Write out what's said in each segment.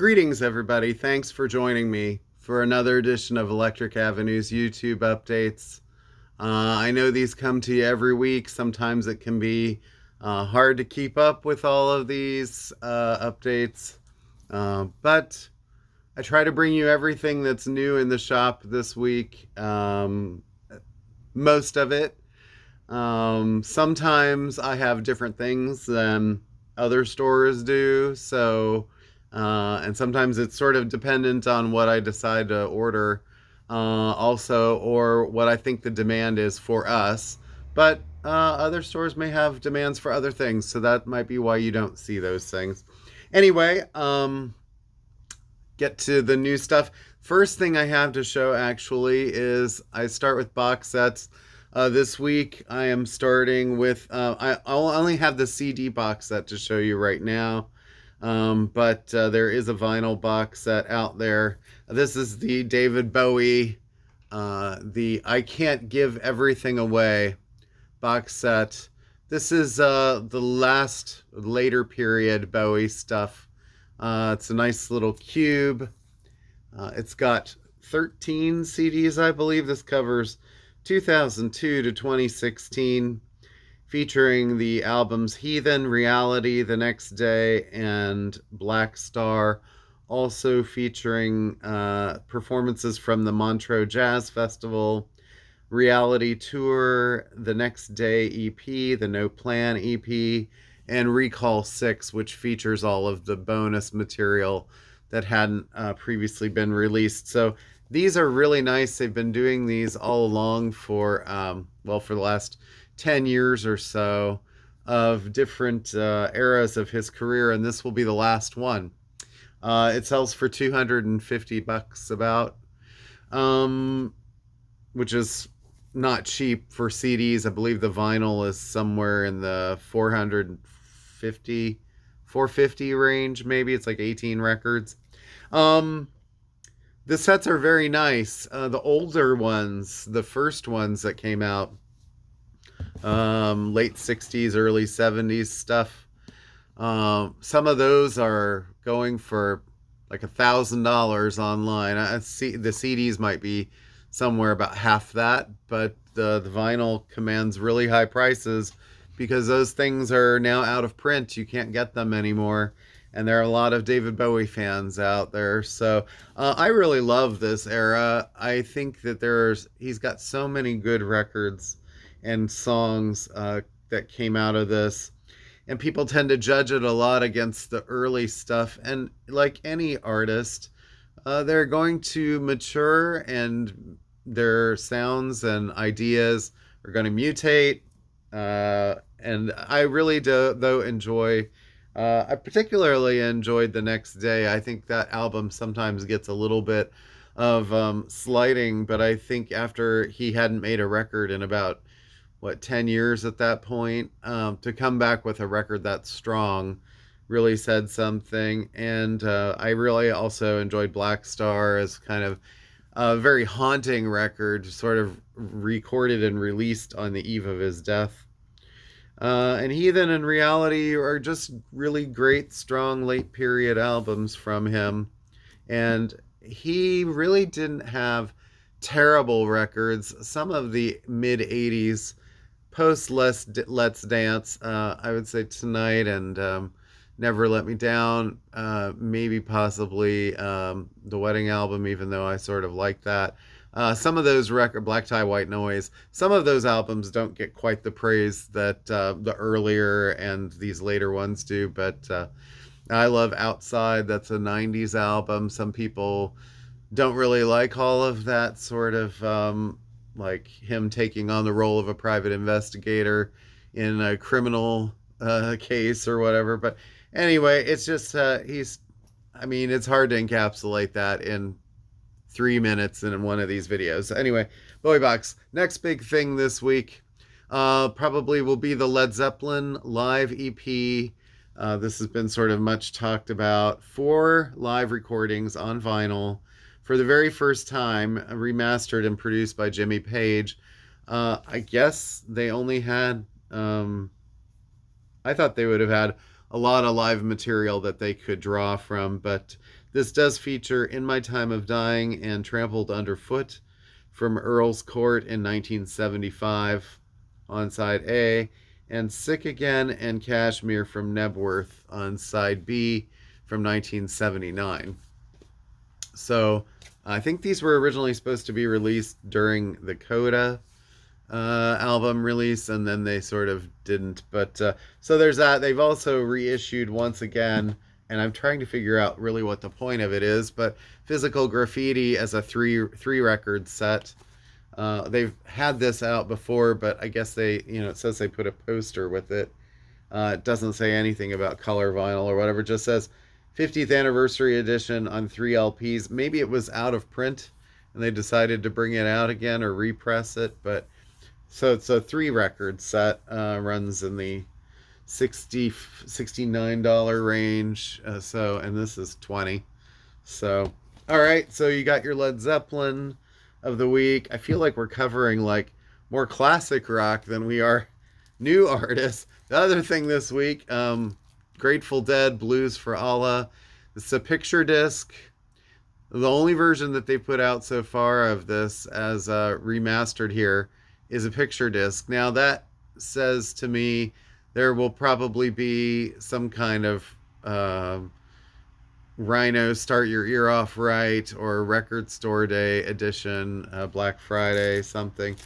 Greetings, everybody. Thanks for joining me for another edition of Electric Avenue's YouTube updates. I know these come to you every week. Sometimes it can be hard to keep up with all of these updates, but I try to bring you everything that's new in the shop this week, most of it. Sometimes I have different things than other stores do, and sometimes it's sort of dependent on what I decide to order, also, or what I think the demand is for us. But other stores may have demands for other things, so that might be why you don't see those things. Anyway, get to the new stuff. First thing I have to show actually is I start with box sets. This week I am starting with, I'll only have the CD box set to show you right now, but there is a vinyl box set out there. This is the David Bowie, the I Can't Give Everything Away box set. This is the last later period Bowie stuff. It's a nice little cube. It's got 13 CDs, I believe. This covers 2002 to 2016, featuring the albums Heathen, Reality, The Next Day, and Black Star. Also featuring performances from the Montreux Jazz Festival, Reality Tour, The Next Day EP, the No Plan EP, and Recall 6, which features all of the bonus material that hadn't previously been released. So these are really nice. They've been doing these all along for, for the last 10 years or so of different eras of his career, and this will be the last one. It sells for $250 about, which is not cheap for CDs. I believe the vinyl is somewhere in the 450 range, maybe. It's like 18 records. The sets are very nice. The older ones, the first ones that came out, late 60s, early 70s stuff, some of those are going for like $1,000 online. I see the CDs might be somewhere about half that, but the vinyl commands really high prices because those things are now out of print. You can't get them anymore, and there are a lot of David Bowie fans out there. So I really love this era. I think that he's got so many good records and songs that came out of this, and people tend to judge it a lot against the early stuff. And like any artist, they're going to mature, and their sounds and ideas are going to mutate. And I really do, though, enjoy. I particularly enjoyed The Next Day. I think that album sometimes gets a little bit of slighting, but I think after he hadn't made a record in about 10 years at that point, to come back with a record that strong really said something. And I really also enjoyed Black Star as kind of a very haunting record, sort of recorded and released on the eve of his death. And Heathen and Reality are just really great, strong late period albums from him. And he really didn't have terrible records. Some of the mid 80s, post Let's Dance, I would say Tonight and Never Let Me Down, maybe possibly the Wedding Album, even though I sort of like that. Some of those Black Tie, White Noise, some of those albums don't get quite the praise that the earlier and these later ones do, but I love Outside. That's a 90s album. Some people don't really like all of that sort of like him taking on the role of a private investigator in a criminal case or whatever. But anyway, it's just it's hard to encapsulate that in 3 minutes in one of these videos. Anyway, Bowie Box. Next big thing this week probably will be the Led Zeppelin live EP. This has been sort of much talked about. 4 live recordings on vinyl for the very first time, remastered and produced by Jimmy Page. I guess they only had, I thought they would have had a lot of live material that they could draw from, but This does feature In My Time of Dying and Trampled Underfoot from Earl's Court in 1975 on side A, and Sick Again and Kashmir from Nebworth on side B from 1979. So I think these were originally supposed to be released during the Coda album release, and then they sort of didn't. But so there's that. They've also reissued once again, and I'm trying to figure out really what the point of it is. But Physical Graffiti as a three record set. They've had this out before, but I guess it says they put a poster with it. It doesn't say anything about color vinyl or whatever. It just says 50th anniversary edition on 3 LPs. Maybe it was out of print and they decided to bring it out again or repress it. But so it's a 3 record set, runs in the $69 range. And this is 20. So, all right. So you got your Led Zeppelin of the week. I feel like we're covering like more classic rock than we are new artists. The other thing this week, Grateful Dead, Blues for Allah. It's a picture disc. The only version that they put out so far of this as remastered here is a picture disc. Now that says to me there will probably be some kind of Rhino Start Your Ear Off Right or Record Store Day edition, Black Friday, something.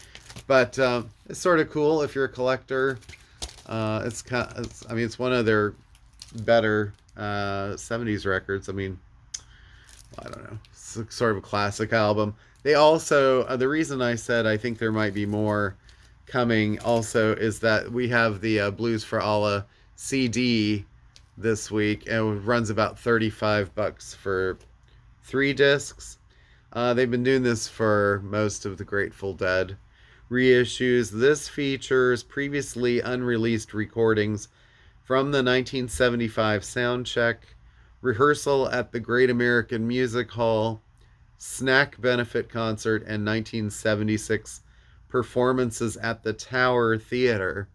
But it's sort of cool if you're a collector. It's one of their better 70s records. I mean, I don't know. It's sort of a classic album. They also, the reason I said I think there might be more coming also is that we have the Blues for Allah CD this week, and it runs about $35 for 3 discs. They've been doing this for most of the Grateful Dead reissues. This features previously unreleased recordings from the 1975 Soundcheck, Rehearsal at the Great American Music Hall, Snack Benefit Concert, and 1976 performances at the Tower Theater.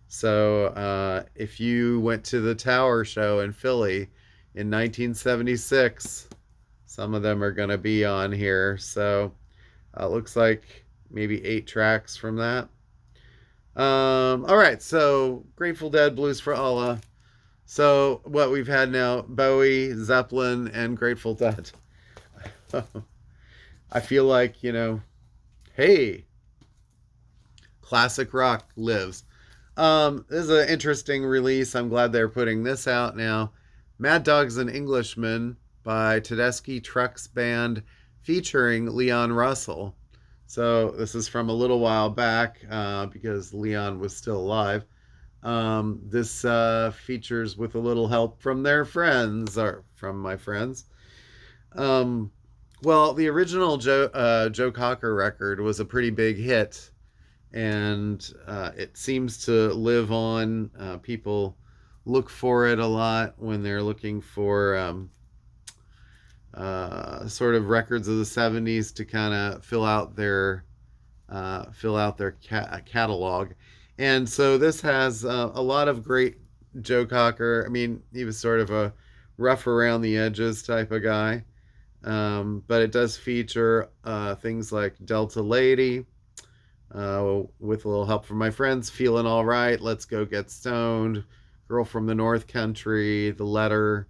So if you went to the Tower show in Philly in 1976, some of them are going to be on here. So it looks like maybe 8 tracks from that. All right, so Grateful Dead, Blues for Allah. So what we've had now, Bowie, Zeppelin, and Grateful Dead. I feel like, hey, classic rock lives. This is an interesting release. I'm glad they're putting this out now. Mad Dogs and Englishmen by Tedeschi Trucks Band featuring Leon Russell. So this is from a little while back because Leon was still alive. This features with a little help from their friends, or from my friends. Well, the original Joe Cocker record was a pretty big hit, and it seems to live on. People look for it a lot when they're looking for sort of records of the 70s to kind of fill out their catalog. And so this has a lot of great Joe Cocker. I mean, he was sort of a rough around the edges type of guy. But it does feature things like Delta Lady, with a little help from my friends, Feeling All Right, Let's Go Get Stoned, Girl from the North Country, The Letter.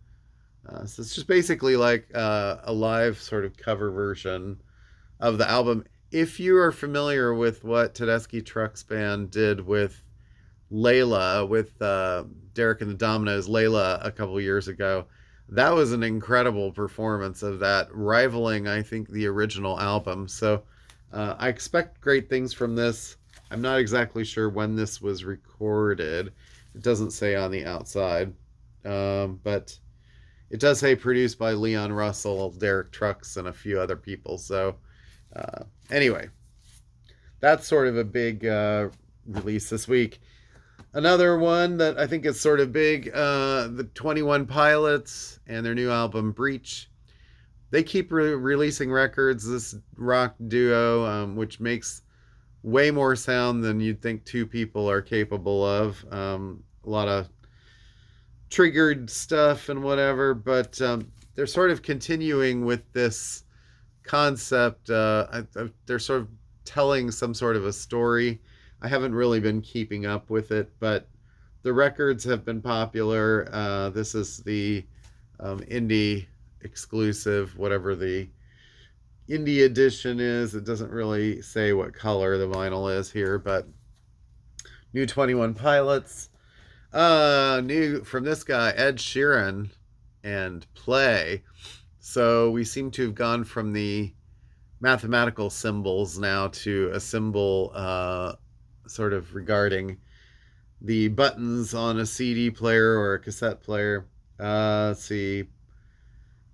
So it's just basically like a live sort of cover version of the album. If you are familiar with what Tedeschi Trucks Band did with Layla, with Derek and the Dominoes, Layla, a couple years ago, that was an incredible performance of that, rivaling, I think, the original album. So I expect great things from this. I'm not exactly sure when this was recorded. It doesn't say on the outside. But it does say produced by Leon Russell, Derek Trucks, and a few other people. So anyway, that's sort of a big release this week. Another one that I think is sort of big, the 21 Pilots and their new album Breach. They keep releasing records, this rock duo, which makes way more sound than you'd think 2 people are capable of. A lot of triggered stuff and whatever, but they're sort of continuing with this concept. They're sort of telling some sort of a story. I haven't really been keeping up with it, but the records have been popular. This is the indie exclusive, whatever the indie edition is. It doesn't really say what color the vinyl is here, but new 21 Pilots. New from this guy, Ed Sheeran, and Play. So we seem to have gone from the mathematical symbols now to a symbol sort of regarding the buttons on a CD player or a cassette player. Let's see.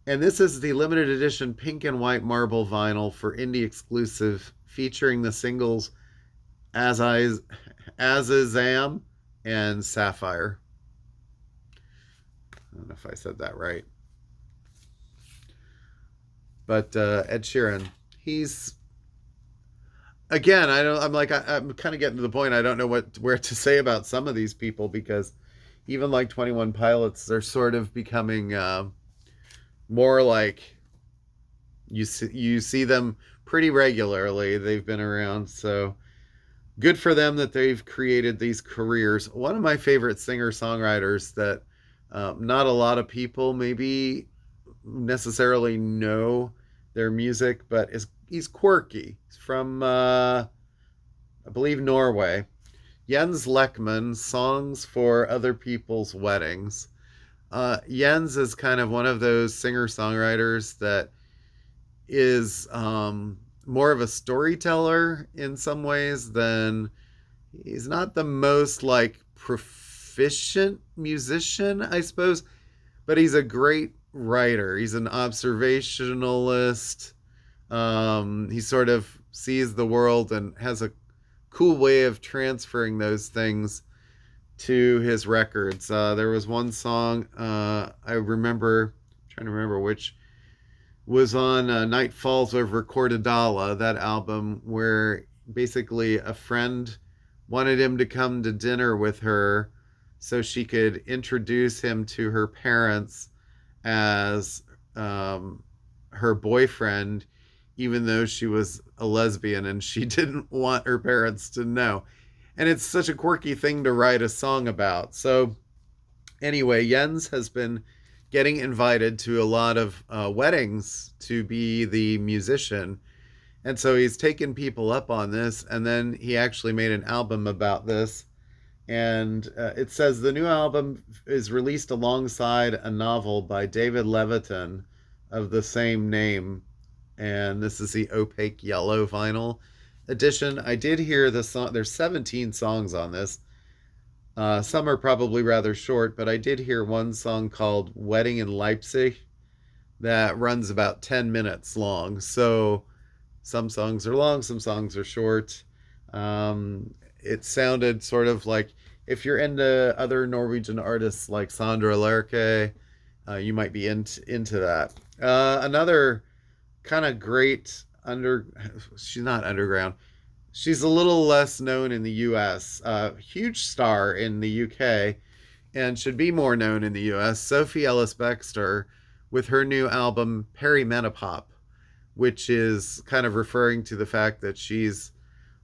And this is the limited edition pink and white marble vinyl for indie exclusive, featuring the singles As I As Is Am and Sapphire. I don't know if I said that right. But Ed Sheeran, he's again. I'm kind of getting to the point. I don't know where to say about some of these people, because even like 21 Pilots, they're sort of becoming more like you see them pretty regularly. They've been around, so good for them that they've created these careers. One of my favorite singer-songwriters that not a lot of people maybe necessarily know their music, but he's quirky. He's from, I believe, Norway. Jens Lekman, Songs for Other People's Weddings. Jens is kind of one of those singer-songwriters that is more of a storyteller in some ways than he's not the most like proficient musician, I suppose, but he's a great writer. He's an observationalist. He sort of sees the world and has a cool way of transferring those things to his records. There was one song I remember, trying to remember which, was on Night Falls Over Cortadala, that album, where basically a friend wanted him to come to dinner with her so she could introduce him to her parents as her boyfriend, even though she was a lesbian and she didn't want her parents to know. And it's such a quirky thing to write a song about. So anyway, Jens has been getting invited to a lot of weddings to be the musician. And so he's taken people up on this, and then he actually made an album about this. And it says the new album is released alongside a novel by David Levitan of the same name. And this is the opaque yellow vinyl edition. I did hear the song. There's 17 songs on this. Some are probably rather short, but I did hear one song called Wedding in Leipzig that runs about 10 minutes long. So some songs are long, some songs are short. It sounded sort of like, if you're into other Norwegian artists like Sandra Lerche, you might be into that. Another kind of great she's not underground. She's a little less known in the US. Huge star in the UK and should be more known in the US. Sophie Ellis-Bextor with her new album Perimenopop, which is kind of referring to the fact that she's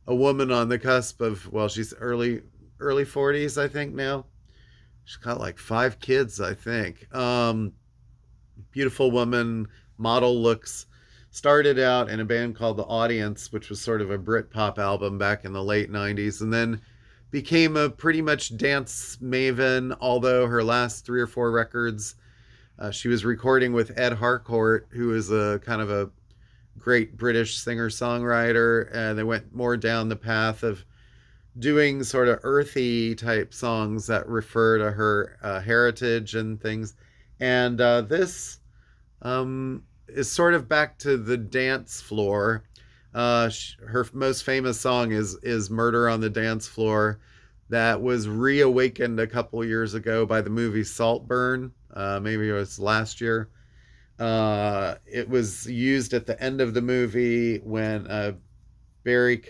a woman on the cusp of, well, she's early 40s, I think now. She's got like 5 kids, I think. Beautiful woman, model looks. Started out in a band called The Audience, which was sort of a Britpop album back in the late 90s, and then became a pretty much dance maven, although her last 3 or 4 records, she was recording with Ed Harcourt, who is a kind of a great British singer-songwriter, and they went more down the path of doing sort of earthy type songs that refer to her heritage and things. And this is sort of back to the dance floor. Her most famous song is Murder on the Dance Floor, that was reawakened a couple years ago by the movie Saltburn. Maybe it was last year. It was used at the end of the movie when Barry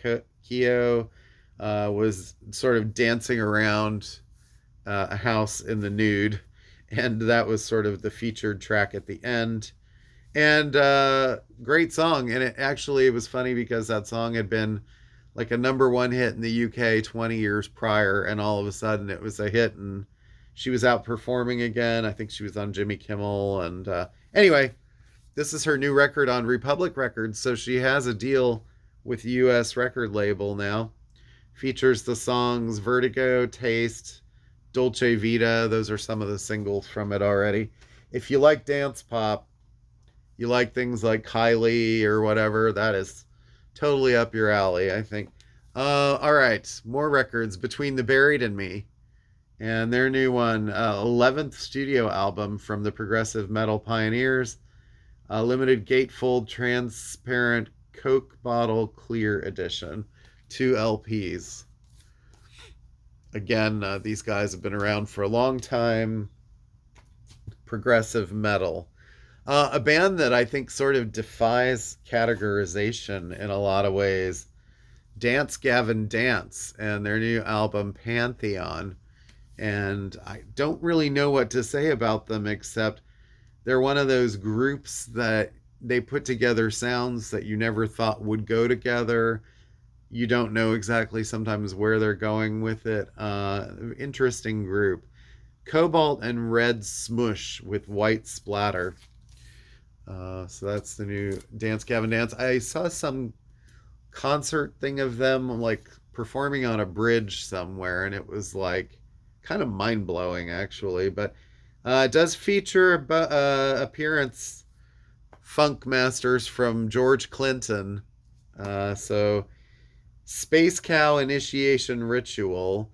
Keogh was sort of dancing around a house in the nude. and that was sort of the featured track at the end. And great song. And it was funny because that song had been like a number one hit in the UK 20 years prior, and all of a sudden it was a hit, and she was out performing again. I think she was on Jimmy Kimmel. And anyway, this is her new record on Republic Records, so she has a deal with US record label now. Features the songs Vertigo, Taste, Dolce Vita. Those are some of the singles from it already. If you like dance pop, you like things like Kylie or whatever, that is totally up your alley, I think. All right, more records. Between the Buried and Me, and their new one, 11th studio album from the progressive metal pioneers, limited gatefold transparent Coke bottle clear edition, 2 LPs. Again, these guys have been around for a long time. Progressive metal. A band that I think sort of defies categorization in a lot of ways. Dance Gavin Dance and their new album Pantheon. And I don't really know what to say about them, except they're one of those groups that they put together sounds that you never thought would go together. You don't know exactly sometimes where they're going with it. Interesting group. Cobalt and red smush with white splatter. So that's the new Dance Gavin Dance. I saw some concert thing of them like performing on a bridge somewhere, and it was like kind of mind blowing actually. But it does feature appearance funk masters from George Clinton. So Space Cow Initiation Ritual.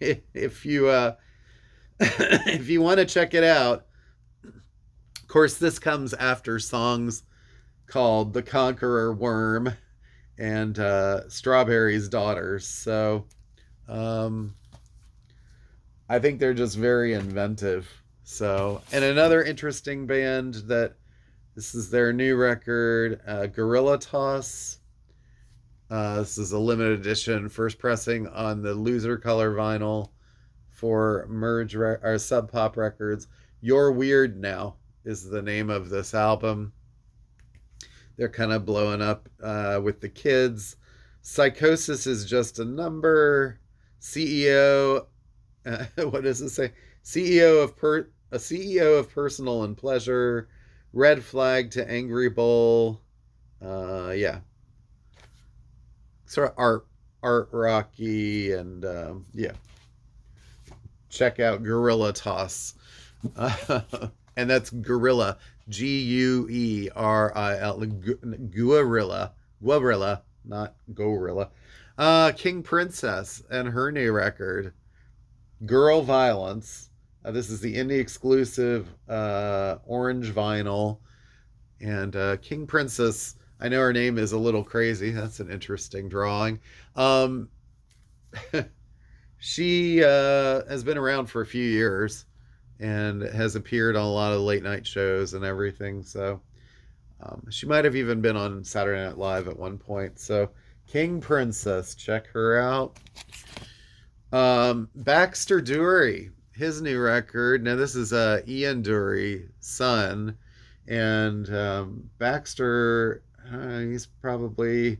If you if you want to check it out, of course, this comes after songs called The Conqueror Worm and Strawberry's Daughters. So I think they're just very inventive. So, and another interesting band that this is their new record, Gorilla Toss. This is a limited edition, first pressing on the Loser Color vinyl for or Sub Pop Records. You're Weird Now is the name of this album. They're kind of blowing up with the kids. Psychosis is just a number. CEO, what does it say? A CEO of Personal and Pleasure. Red Flag to Angry Bull. Yeah, sort of art rocky, and yeah. Check out Gorilla Toss. And that's Gorilla, Guerilla, Guerilla, not Gorilla. King Princess and her new record, Girl Violence. This is the indie exclusive orange vinyl. And King Princess, I know her name is a little crazy. That's an interesting drawing. She has been around for a few years and has appeared on a lot of late night shows and everything. So she might have even been on Saturday Night Live at one point. So King Princess, check her out. Baxter Dury, his new record. Now this is Ian Dury's son, and Baxter, he's probably,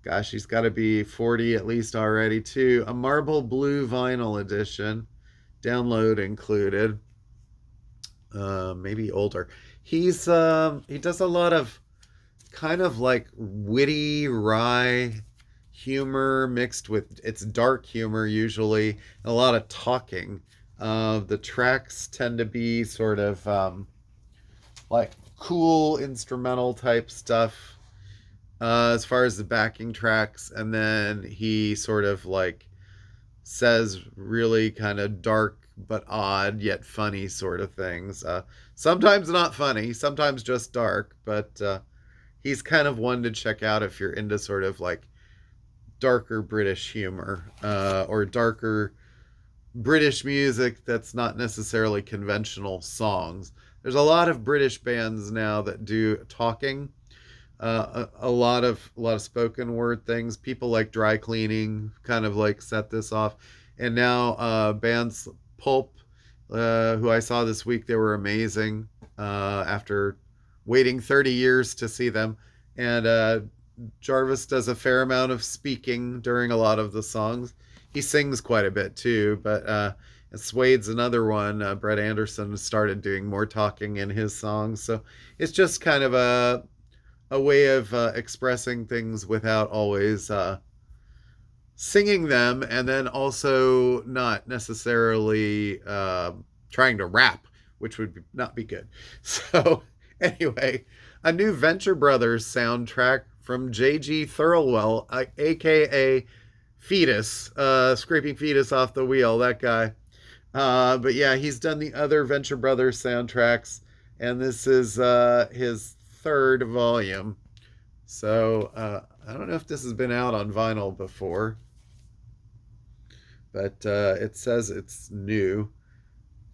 gosh, he's got to be 40 at least already too. A marble blue vinyl edition, download included. Maybe older. He does a lot of kind of like witty wry humor mixed with, it's dark humor usually, and a lot of talking. The tracks tend to be sort of like cool instrumental type stuff as far as the backing tracks, and then he sort of like says really kind of dark but odd yet funny sort of things. Sometimes not funny, sometimes just dark, but he's kind of one to check out if you're into sort of like darker British humor or darker British music that's not necessarily conventional songs. There's a lot of British bands now that do talking, a lot of spoken word things. People like Dry Cleaning kind of like set this off, and now bands Pulp, who I saw this week. They were amazing after waiting 30 years to see them. And Jarvis does a fair amount of speaking during a lot of the songs. He sings quite a bit too, but Suede's another one. Brett Anderson started doing more talking in his songs. So it's just kind of a way of expressing things without always singing them, and then also not necessarily trying to rap, which would not be good. So, anyway, a new Venture Brothers soundtrack from J.G. Thirlwell, aka Fetus, scraping Fetus off the wheel, that guy. But yeah, he's done the other Venture Brothers soundtracks, and this is his third volume. So I don't know if this has been out on vinyl before, but it says it's new.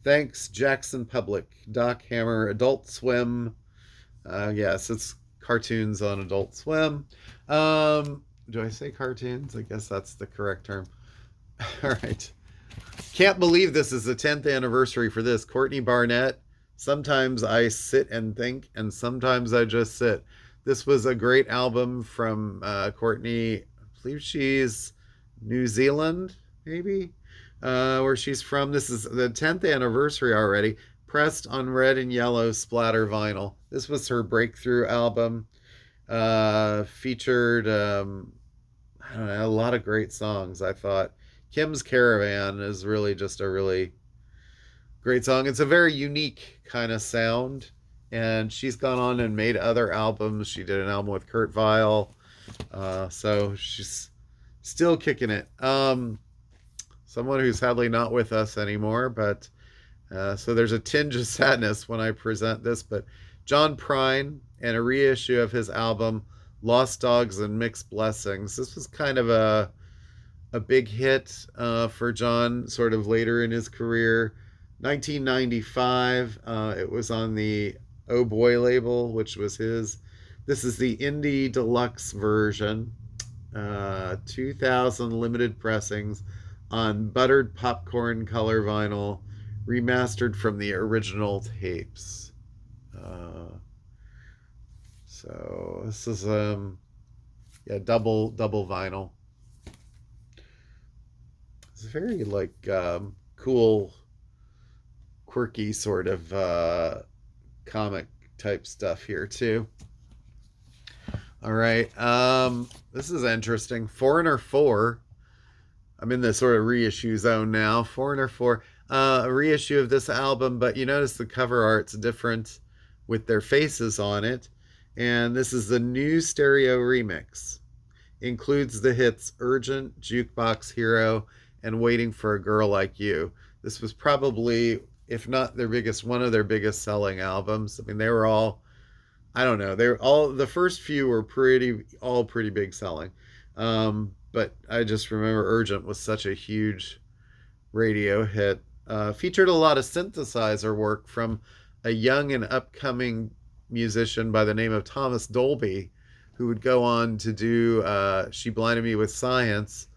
Thanks, Jackson Public, Doc Hammer, Adult Swim. Yes, it's cartoons on Adult Swim. Do I say cartoons? I guess that's the correct term. All right. Can't believe this is the 10th anniversary for this. Courtney Barnett. Sometimes I sit and think, and sometimes I just sit. This was a great album from Courtney. I believe she's New Zealand, maybe, where she's from. This is the 10th anniversary already, pressed on red and yellow splatter vinyl. This was her breakthrough album. Featured, I don't know, a lot of great songs, I thought. Kim's Caravan is really just a really great song. It's a very unique kind of sound, and she's gone on and made other albums. She did an album with Kurt Vile, so she's still kicking it. Someone who's sadly not with us anymore, but so there's a tinge of sadness when I present this, but John Prine and a reissue of his album Lost Dogs and Mixed Blessings. This was kind of a big hit for John sort of later in his career. 1995, it was on the Oh Boy label, which was his. This is the indie deluxe version. 2000 limited pressings on buttered popcorn color vinyl, remastered from the original tapes. So this is double vinyl. It's very like cool, quirky sort of comic type stuff here too. All right, this is interesting. Foreigner 4. I'm in the sort of reissue zone now. Foreigner 4, a reissue of this album, but you notice the cover art's different with their faces on it. And this is the new stereo remix. Includes the hits Urgent, Jukebox Hero, and Waiting for a Girl Like You. This was probably, if not their biggest, one of their biggest selling albums. I mean, they were all, I don't know, they were all, the first few were all pretty big selling. But I just remember Urgent was such a huge radio hit. Featured a lot of synthesizer work from a young and upcoming musician by the name of Thomas Dolby, who would go on to do She Blinded Me with Science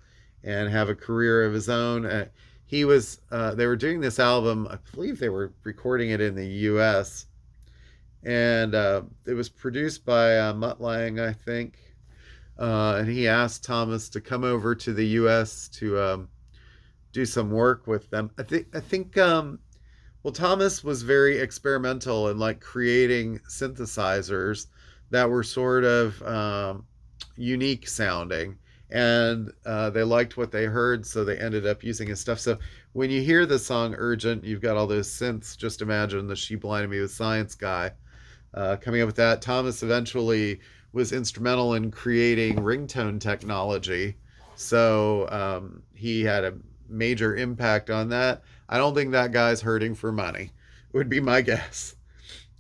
and have a career of his own. They were doing this album, I believe they were recording it in the US, and it was produced by Mutt Lange, I think, and he asked Thomas to come over to the US to do some work with them. I think well, Thomas was very experimental in like creating synthesizers that were sort of unique sounding, and they liked what they heard, so they ended up using his stuff. So when you hear the song Urgent, you've got all those synths. Just imagine the She Blinded Me with Science guy coming up with that. Thomas eventually was instrumental in creating ringtone technology, so he had a major impact on that. I don't think that guy's hurting for money, would be my guess.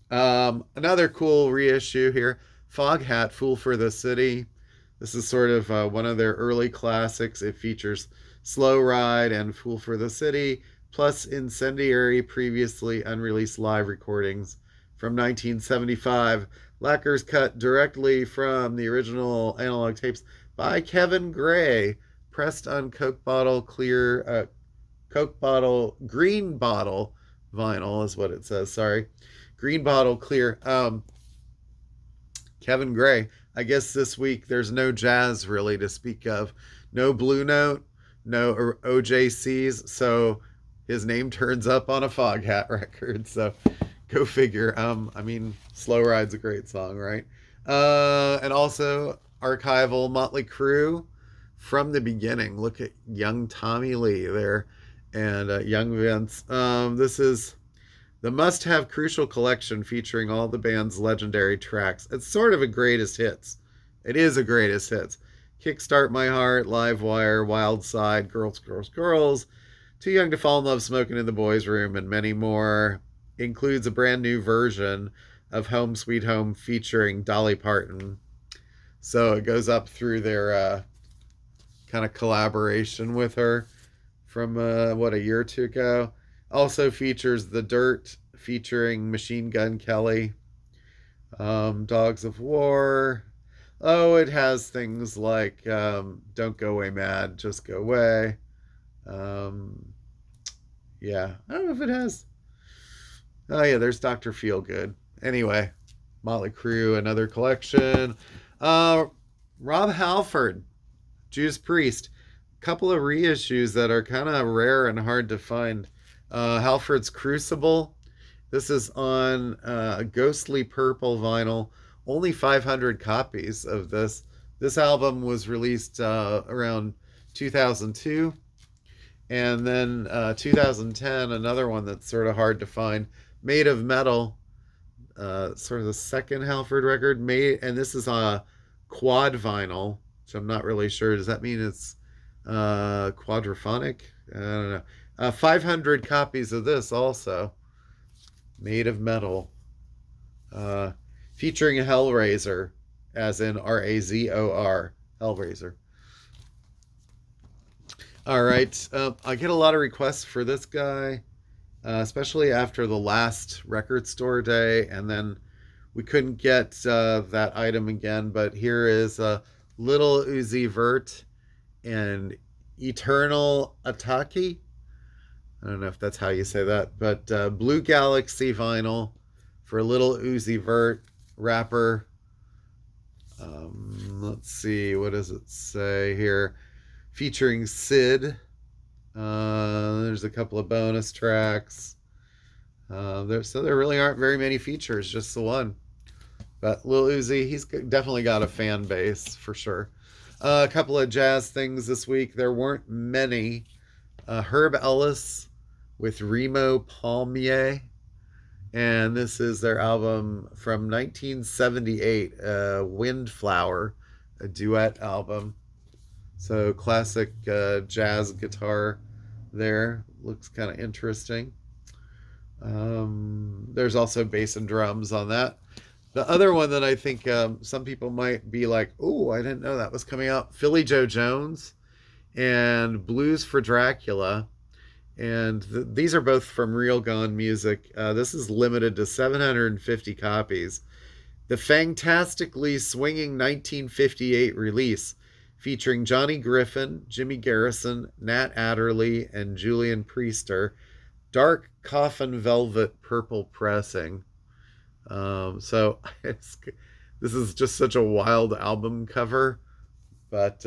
Another cool reissue here, Foghat, Fool for the City. This is sort of one of their early classics. It features Slow Ride and Fool for the City, plus incendiary previously unreleased live recordings from 1975. Lacquers cut directly from the original analog tapes by Kevin Gray, pressed on Coke bottle green bottle vinyl is what it says. Sorry. Green bottle clear. Kevin Gray. I guess this week there's no jazz really to speak of. No Blue Note, no OJCs. So his name turns up on a Foghat record. So go figure. I mean, Slow Ride's a great song, right? And also archival Motley Crue from the beginning. Look at young Tommy Lee there and young Vince. This is the must have crucial collection featuring all the band's legendary tracks. It's sort of a greatest hits. It is a greatest hits. Kickstart My Heart, Live Wire, Wild Side, Girls, Girls, Girls, Too Young to Fall in Love, Smoking in the Boys' Room, and many more. Includes a brand new version of Home Sweet Home featuring Dolly Parton. So it goes up through their kind of collaboration with her from a year or two ago. Also features The Dirt featuring Machine Gun Kelly, Dogs of War. Oh, it has things like Don't Go Away Mad, Just Go Away. Um, yeah, I don't know if it has. Oh, yeah, there's Dr. Feelgood. Anyway, Motley Crue, another collection. Uh, Rob Halford, Judas Priest. Couple of reissues that are kind of rare and hard to find. Halford's Crucible. This is on a ghostly purple vinyl. Only 500 copies of this. This album was released around 2002. And then 2010, another one that's sort of hard to find. Made of Metal. Sort of the second Halford record. And this is a quad vinyl, which I'm not really sure. Does that mean it's quadraphonic? I don't know. 500 copies of this also. Made of Metal. Featuring a Hellraiser, as in Razor. Hellraiser. All right. I get a lot of requests for this guy, especially after the last record store day, and then we couldn't get that item again. But here is Little Uzi Vert and Eternal Ataki. I don't know if that's how you say that, but Blue Galaxy vinyl for Little Uzi Vert, rapper. Let's see, what does it say here? Featuring Sid. There's a couple of bonus tracks. There really aren't very many features, just the one. But Lil Uzi, he's definitely got a fan base for sure. A couple of jazz things this week. There weren't many. Herb Ellis with Remo Palmier. And this is their album from 1978, Windflower, a duet album. So classic jazz guitar there. Looks kind of interesting. There's also bass and drums on that. The other one that I think some people might be like, oh, I didn't know that was coming out. Philly Joe Jones and Blues for Dracula. And these are both from Real Gone Music. This is limited to 750 copies. The fantastically swinging 1958 release featuring Johnny Griffin, Jimmy Garrison, Nat Adderley, and Julian Priester. Dark coffin velvet purple pressing. So this is just such a wild album cover. But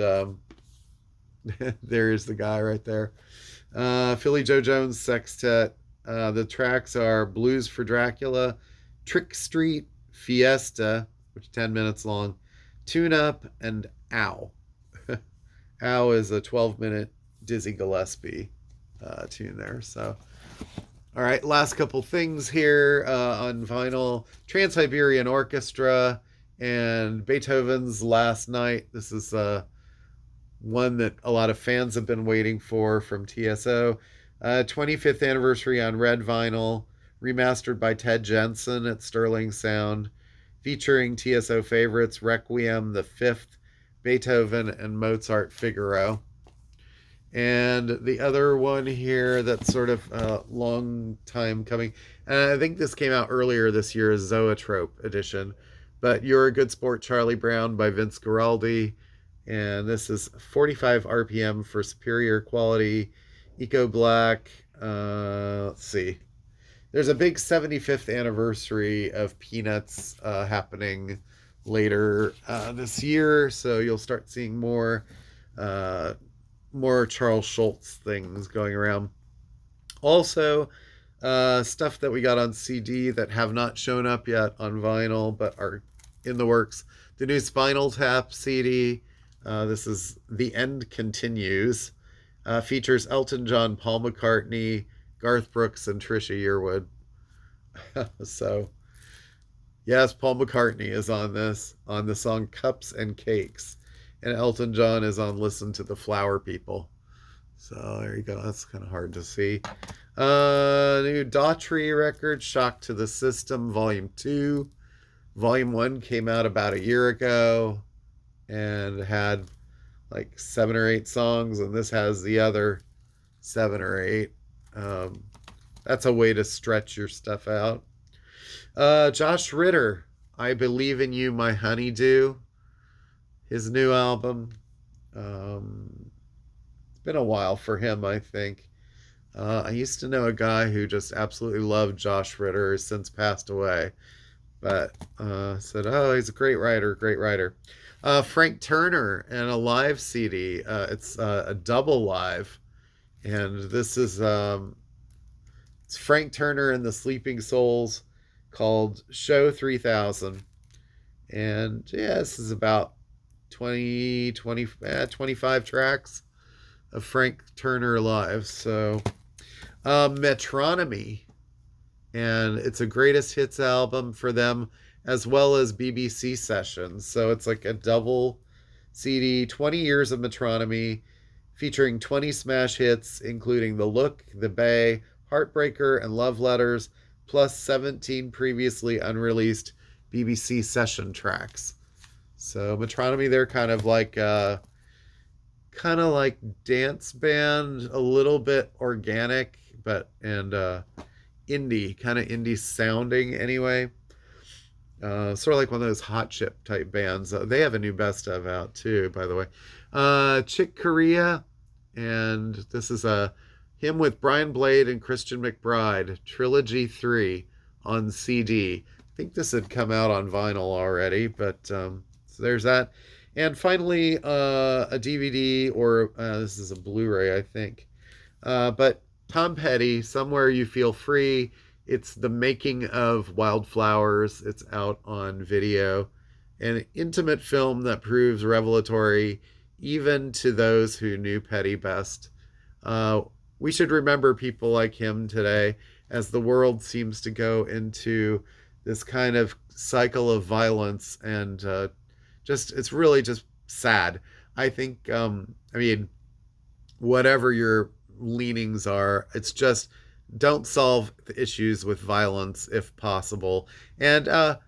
there's the guy right there. Philly Joe Jones Sextet. The tracks are Blues for Dracula, Trick Street, Fiesta, which is 10 minutes long, Tune Up, and Ow. Ow is a 12-minute Dizzy Gillespie tune there. So, all right, last couple things here on vinyl. Trans-Siberian Orchestra and Beethoven's Last Night. This is one that a lot of fans have been waiting for from TSO. 25th anniversary on red vinyl, remastered by Ted Jensen at Sterling Sound, featuring TSO favorites Requiem, The Fifth, Beethoven, and Mozart Figaro. And the other one here that's sort of a long time coming, and I think this came out earlier this year, is Zoetrope edition. But You're a Good Sport, Charlie Brown by Vince Guaraldi. And this is 45 RPM for superior quality, Eco Black. Let's see. there's a big 75th anniversary of Peanuts happening later this year, so you'll start seeing uh, more Charles Schultz things going around. Also, stuff that we got on CD that have not shown up yet on vinyl but are in the works. The new Spinal Tap CD. This is The End Continues. Features Elton John, Paul McCartney, Garth Brooks, and Trisha Yearwood. So, yes, Paul McCartney is on this, on the song Cups and Cakes. And Elton John is on Listen to the Flower People. So there you go. That's kind of hard to see. New Daughtry record, Shock to the System, Volume 2. Volume 1 came out about a year ago and had like 7 or 8 songs, and this has the other 7 or 8. That's a way to stretch your stuff out. Josh Ritter, I Believe in You, My Honeydew, his new album. It's been a while for him, I think. I used to know a guy who just absolutely loved Josh Ritter, who's since passed away, but said, oh, he's a great writer, great writer. Frank Turner and a live CD. It's a double live, and this is it's Frank Turner and the Sleeping Souls, called Show 3000. And yeah, this is about 25 tracks of Frank Turner live. So Metronomy, and it's a greatest hits album for them, as well as BBC sessions. So it's like a double CD, 20 years of Metronomy, featuring 20 smash hits, including The Look, The Bay, Heartbreaker, and Love Letters, plus 17 previously unreleased BBC session tracks. So Metronomy, they're kind of like dance band, a little bit organic, but and indie, kind of indie sounding anyway. Sort of like one of those hot chip type bands. They have a new best of out too, by the way. Chick Corea, and this is him with Brian Blade and Christian McBride, Trilogy 3 on CD. I think this had come out on vinyl already, but so there's that. And finally, a DVD, or this is a Blu-ray, I think. But Tom Petty, Somewhere You Feel Free. It's the making of Wildflowers. It's out on video. An intimate film that proves revelatory even to those who knew Petty best. We should remember people like him today, as the world seems to go into this kind of cycle of violence, and it's really just sad. I think, whatever your leanings are, it's just, don't solve the issues with violence if possible, and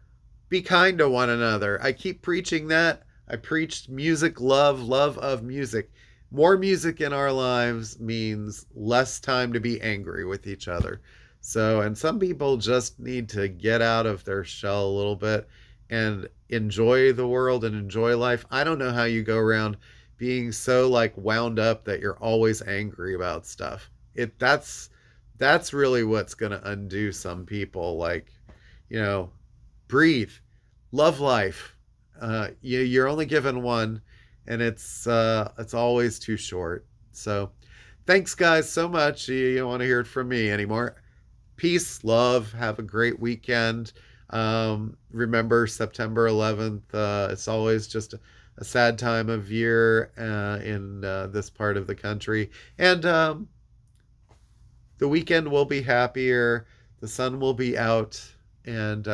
be kind to one another. I keep preaching that. I preached music, love of music. More music in our lives means less time to be angry with each other. So, and some people just need to get out of their shell a little bit and enjoy the world and enjoy life. I don't know how you go around being so like wound up that you're always angry about stuff. That's really what's going to undo some people. Like, breathe, love life. You're only given one, and it's always too short. So thanks guys so much. You don't want to hear it from me anymore. Peace, love, have a great weekend. Remember September 11th. It's always just a sad time of year in this part of the country. And the weekend will be happier. The sun will be out. And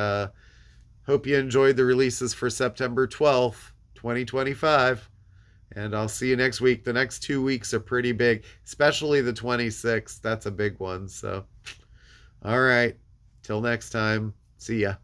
hope you enjoyed the releases for September 12th, 2025. And I'll see you next week. The next 2 weeks are pretty big, especially the 26th. That's a big one. So, all right. Till next time. See ya.